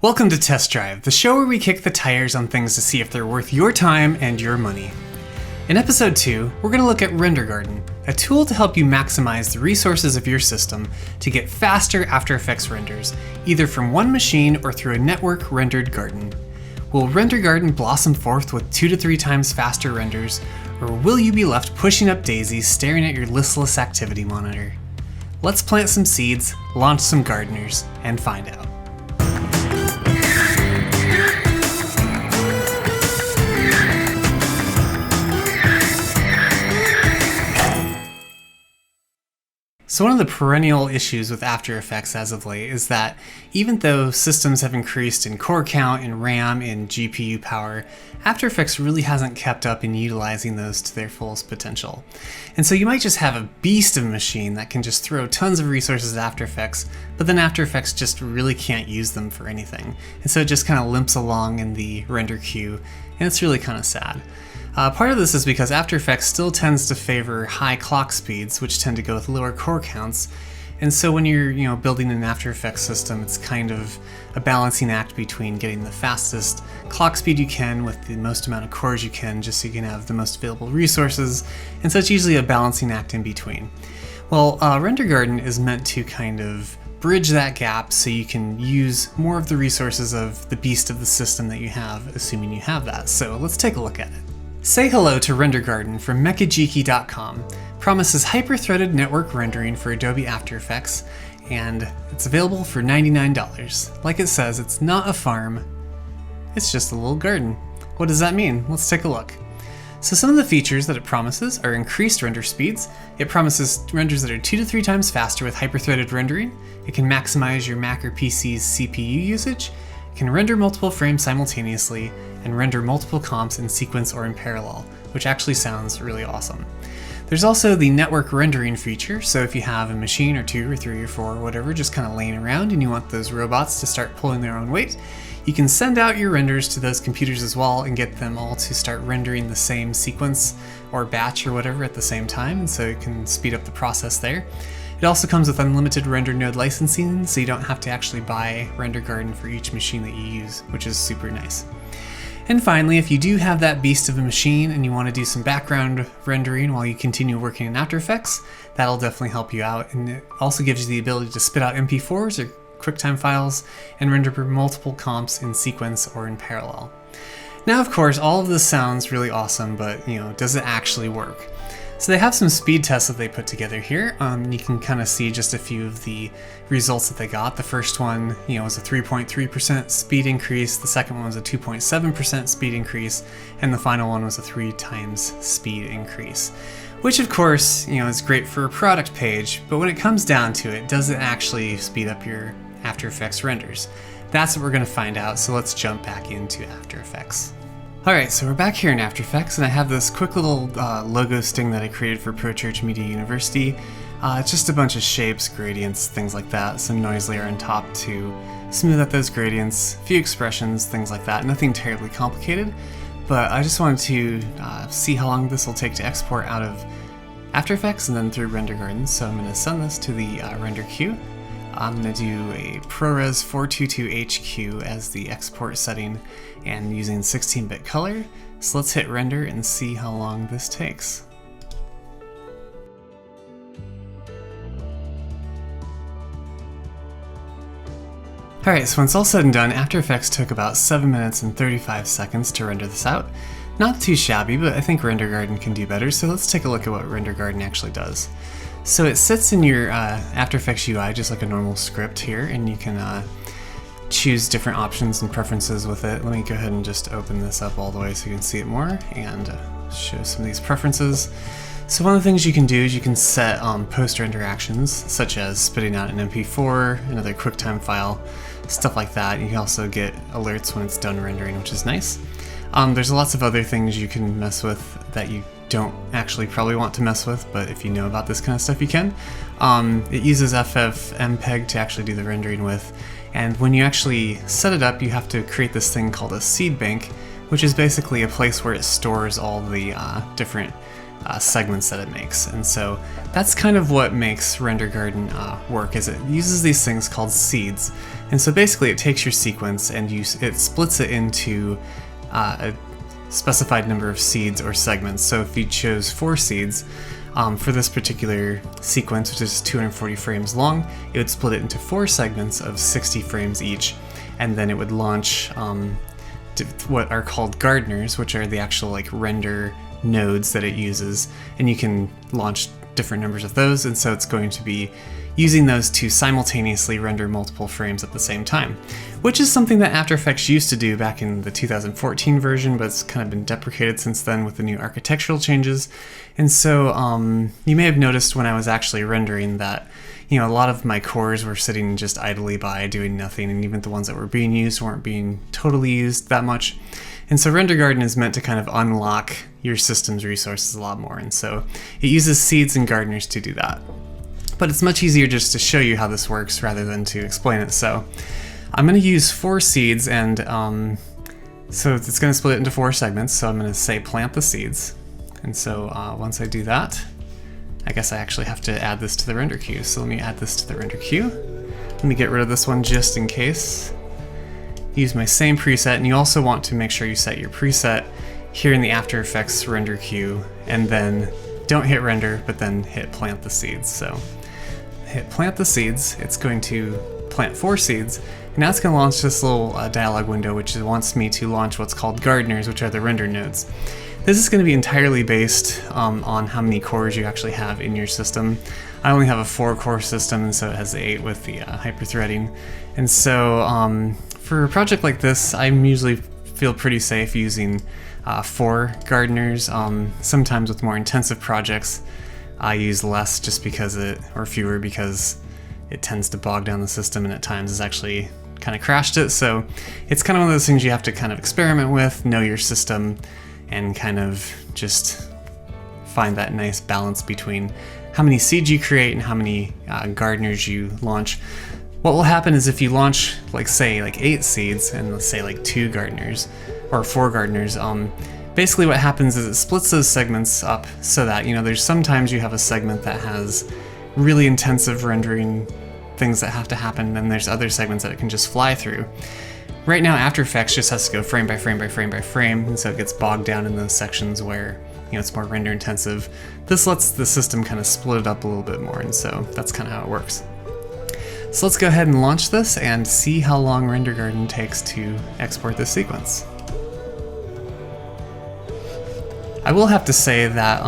Welcome to Test Drive, the show where we kick the tires on things to see if they're worth your time and your money. In episode 2, we're going to look at RenderGarden, a tool to help you maximize the resources of your system to get faster After Effects renders, either from one machine or through a network rendered garden. Will RenderGarden blossom forth with 2 to 3 times faster renders, or will you be left pushing up daisies staring at your listless activity monitor? Let's plant some seeds, launch some gardeners, and find out. So one of the perennial issues with After Effects as of late is that even though systems have increased in core count, in RAM, in GPU power, After Effects really hasn't kept up in utilizing those to their fullest potential. And so you might just have a beast of a machine that can just throw tons of resources at After Effects, but then After Effects just really can't use them for anything. And so it just kind of limps along in the render queue, and it's really kind of sad. Part of this is because After Effects still tends to favor high clock speeds, which tend to go with lower core counts. And so when you're building an After Effects system, it's kind of a balancing act between getting the fastest clock speed you can with the most amount of cores you can, just so you can have the most available resources. And so it's usually a balancing act in between. Well, RenderGarden is meant to kind of bridge that gap so you can use more of the resources of the beast of the system that you have, assuming you have that. So let's take a look at it. Say hello to RenderGarden from mechajiki.com. Promises hyper-threaded network rendering for Adobe After Effects, and it's available for $99. Like it says, it's not a farm, it's just a little garden. What does that mean? Let's take a look. So some of the features that it promises are increased render speeds. It promises renders that are 2 to 3 times faster with hyper-threaded rendering. It can maximize your Mac or PC's CPU usage. It can render multiple frames simultaneously, and render multiple comps in sequence or in parallel, which actually sounds really awesome. There's also the network rendering feature, so if you have a machine or 2 or 3 or 4 or whatever just kind of laying around and you want those robots to start pulling their own weight, you can send out your renders to those computers as well and get them all to start rendering the same sequence or batch or whatever at the same time, and so it can speed up the process there. It also comes with unlimited render node licensing, so you don't have to actually buy RenderGarden for each machine that you use, which is super nice. And finally, if you do have that beast of a machine and you want to do some background rendering while you continue working in After Effects, that'll definitely help you out. And it also gives you the ability to spit out MP4s or QuickTime files and render multiple comps in sequence or in parallel. Now, of course, all of this sounds really awesome, but does it actually work? So they have some speed tests that they put together here. You can kind of see just a few of the results that they got. The first one, was a 3.3% speed increase. The second one was a 2.7% speed increase, and the final one was a 3 times speed increase. Which, of course, is great for a product page. But when it comes down to it, does it actually speed up your After Effects renders? That's what we're going to find out. So let's jump back into After Effects. Alright, so we're back here in After Effects, and I have this quick little logo sting that I created for Pro Church Media University. It's just a bunch of shapes, gradients, things like that, some noise layer on top to smooth out those gradients, a few expressions, things like that. Nothing terribly complicated, but I just wanted to see how long this will take to export out of After Effects and then through RenderGarden. So I'm going to send this to the render queue. I'm going to do a ProRes 422HQ as the export setting and using 16-bit color. So let's hit render and see how long this takes. Alright, so when it's all said and done, After Effects took about 7 minutes and 35 seconds to render this out. Not too shabby, but I think RenderGarden can do better, so let's take a look at what RenderGarden actually does. So it sits in your After Effects UI just like a normal script here, and you can choose different options and preferences with it. Let me go ahead and just open this up all the way so you can see it more and show some of these preferences. So one of the things you can do is you can set post-render actions, such as spitting out an MP4, another QuickTime file, stuff like that. You can also get alerts when it's done rendering, which is nice. There's lots of other things you can mess with that you don't actually probably want to mess with, but if you know about this kind of stuff, you can. It uses FFmpeg to actually do the rendering with, and when you actually set it up, you have to create this thing called a seed bank, which is basically a place where it stores all the different segments that it makes. And so that's kind of what makes RenderGarden work, is it uses these things called seeds. And so basically it takes your sequence and it splits it into a specified number of seeds or segments. So if you chose 4 seeds for this particular sequence, which is 240 frames long, it would split it into 4 segments of 60 frames each, and then it would launch what are called gardeners, which are the actual like render nodes that it uses, and you can launch different numbers of those, and so it's going to be using those to simultaneously render multiple frames at the same time, which is something that After Effects used to do back in the 2014 version, but it's kind of been deprecated since then with the new architectural changes. And so you may have noticed when I was actually rendering that, you know, a lot of my cores were sitting just idly by doing nothing, and even the ones that were being used weren't being totally used that much. And so RenderGarden is meant to kind of unlock your system's resources a lot more, and so it uses seeds and gardeners to do that. But it's much easier just to show you how this works rather than to explain it. So I'm going to use 4 seeds, and so it's going to split it into 4 segments. So I'm going to say plant the seeds. And so once I do that, I guess I actually have to add this to the render queue. So let me add this to the render queue. Let me get rid of this one just in case. Use my same preset, and you also want to make sure you set your preset here in the After Effects render queue, and then don't hit render, but then hit plant the seeds. So hit plant the seeds, it's going to plant 4 seeds, and now it's going to launch this little dialog window which wants me to launch what's called gardeners, which are the render nodes. This is going to be entirely based on how many cores you actually have in your system. I only have a 4-core system, and so it has 8 with the hyper-threading. And so for a project like this, I usually feel pretty safe using 4 gardeners. Sometimes with more intensive projects, I use less just because or fewer because it tends to bog down the system, and at times has actually kind of crashed it. So it's kind of one of those things you have to kind of experiment with, know your system, and kind of just find that nice balance between how many seeds you create and how many gardeners you launch. What will happen is if you launch, like say, like 8 seeds and let's say like 2 gardeners or 4 gardeners, basically what happens is it splits those segments up so that, you know, there's sometimes you have a segment that has really intensive rendering things that have to happen, and there's other segments that it can just fly through. Right now, After Effects just has to go frame by frame by frame by frame, and so it gets bogged down in those sections where, you know, it's more render intensive. This lets the system kind of split it up a little bit more, and so that's kind of how it works. So let's go ahead and launch this and see how long RenderGarden takes to export this sequence. I will have to say that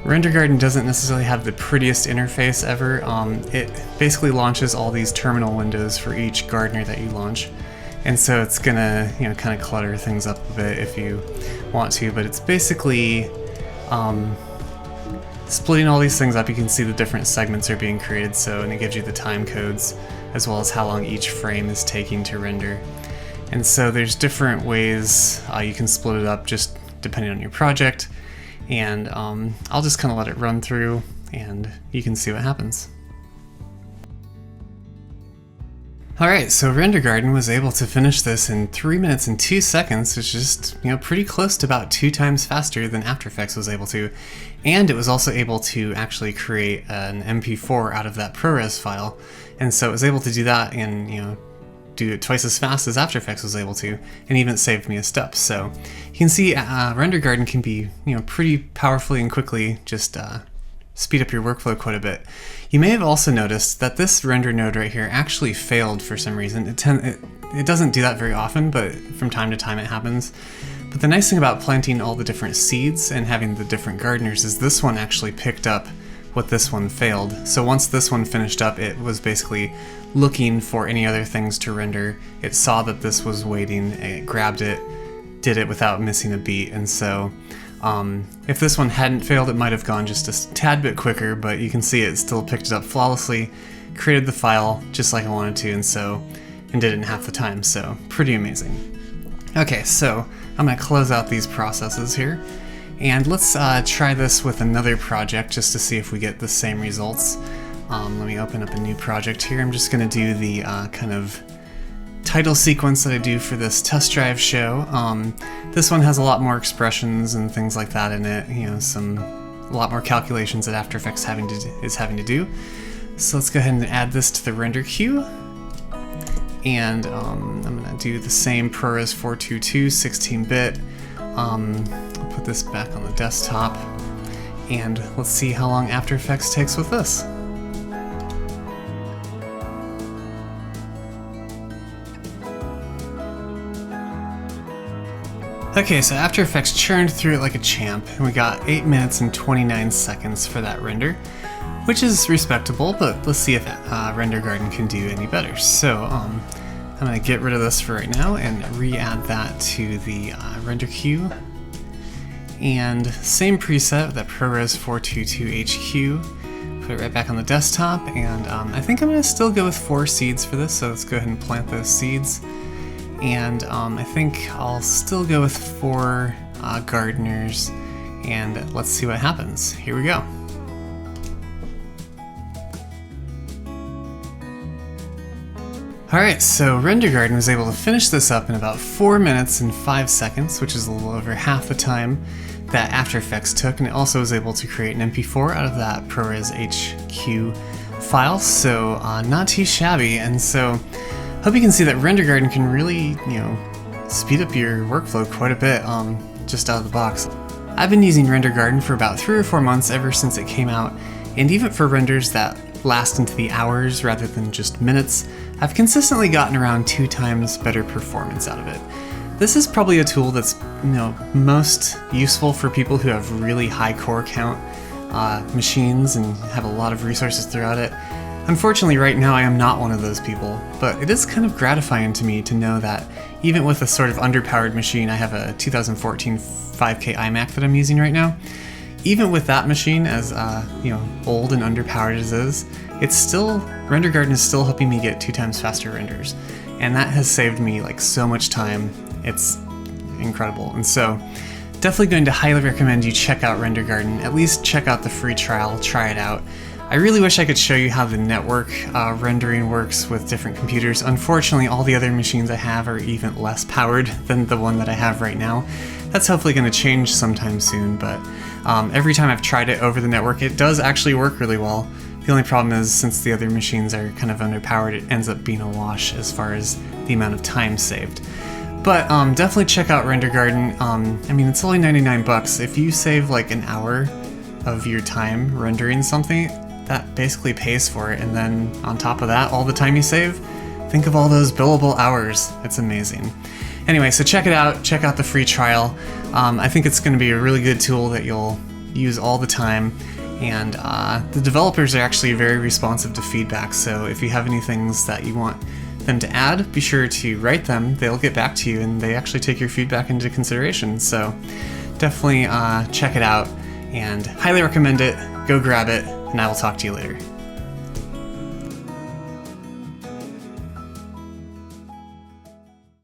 RenderGarden doesn't necessarily have the prettiest interface ever. It basically launches all these terminal windows for each gardener that you launch, and so it's gonna, you know, kind of clutter things up a bit if you want to, but it's basically splitting all these things up. You can see the different segments are being created, and it gives you the time codes as well as how long each frame is taking to render. And so there's different ways you can split it up just depending on your project, and I'll just kind of let it run through and you can see what happens. Alright, so RenderGarden was able to finish this in 3 minutes and 2 seconds, which is just, you know, pretty close to about 2 times faster than After Effects was able to. And it was also able to actually create an MP4 out of that ProRes file. And so it was able to do that and, you know, do it twice as fast as After Effects was able to, and even saved me a step. So you can see RenderGarden can be, you know, pretty powerfully and quickly just speed up your workflow quite a bit. You may have also noticed that this render node right here actually failed for some reason. It doesn't do that very often, but from time to time it happens. But the nice thing about planting all the different seeds and having the different gardeners is this one actually picked up what this one failed. So once this one finished up, it was basically looking for any other things to render. It saw that this was waiting, it grabbed it, did it without missing a beat, and so if this one hadn't failed, it might have gone just a tad bit quicker, but you can see it still picked it up flawlessly, created the file just like I wanted to, and did it in half the time, so pretty amazing. Okay, so I'm going to close out these processes here, and let's try this with another project just to see if we get the same results. Let me open up a new project here. I'm just going to do the kind of title sequence that I do for this test drive show. This one has a lot more expressions and things like that in it, you know, a lot more calculations that After Effects is having to do. So let's go ahead and add this to the render queue. and I'm gonna do the same ProRes 422 16-bit. I'll put this back on the desktop, and let's see how long After Effects takes with this. Okay, so After Effects churned through it like a champ, and we got 8 minutes and 29 seconds for that render, which is respectable, but let's see if RenderGarden can do any better. So I'm going to get rid of this for right now and re-add that to the render queue. And same preset, that ProRes 422 HQ, put it right back on the desktop, and I think I'm going to still go with 4 seeds for this, so let's go ahead and plant those seeds. And I think I'll still go with 4 gardeners, and let's see what happens. Here we go. Alright, so RenderGarden was able to finish this up in about 4 minutes and 5 seconds, which is a little over half the time that After Effects took, and it also was able to create an MP4 out of that ProRes HQ file, so not too shabby. And so hope you can see that RenderGarden can really, speed up your workflow quite a bit just out of the box. I've been using RenderGarden for about 3 or 4 months ever since it came out, and even for renders that last into the hours rather than just minutes, I've consistently gotten around 2 times better performance out of it. This is probably a tool that's most useful for people who have really high core count machines and have a lot of resources throughout it. Unfortunately, right now I am not one of those people, but it is kind of gratifying to me to know that even with a sort of underpowered machine, I have a 2014 5K iMac that I'm using right now. Even with that machine, as old and underpowered as it is, RenderGarden is still helping me get 2 times faster renders, and that has saved me so much time. It's incredible, and so definitely going to highly recommend you check out RenderGarden. At least check out the free trial, try it out. I really wish I could show you how the network rendering works with different computers. Unfortunately, all the other machines I have are even less powered than the one that I have right now. That's hopefully going to change sometime soon, but every time I've tried it over the network, it does actually work really well. The only problem is, since the other machines are kind of underpowered, it ends up being a wash as far as the amount of time saved. But definitely check out RenderGarden. I mean, it's only 99 bucks. If you save an hour of your time rendering something, that basically pays for it, and then on top of that, all the time you save, think of all those billable hours. It's amazing. Anyway, so check it out, check out the free trial. I think it's going to be a really good tool that you'll use all the time, and the developers are actually very responsive to feedback, so if you have any things that you want them to add, be sure to write them. They'll get back to you, and they actually take your feedback into consideration, so definitely check it out, and highly recommend it. Go grab it, and I will talk to you later.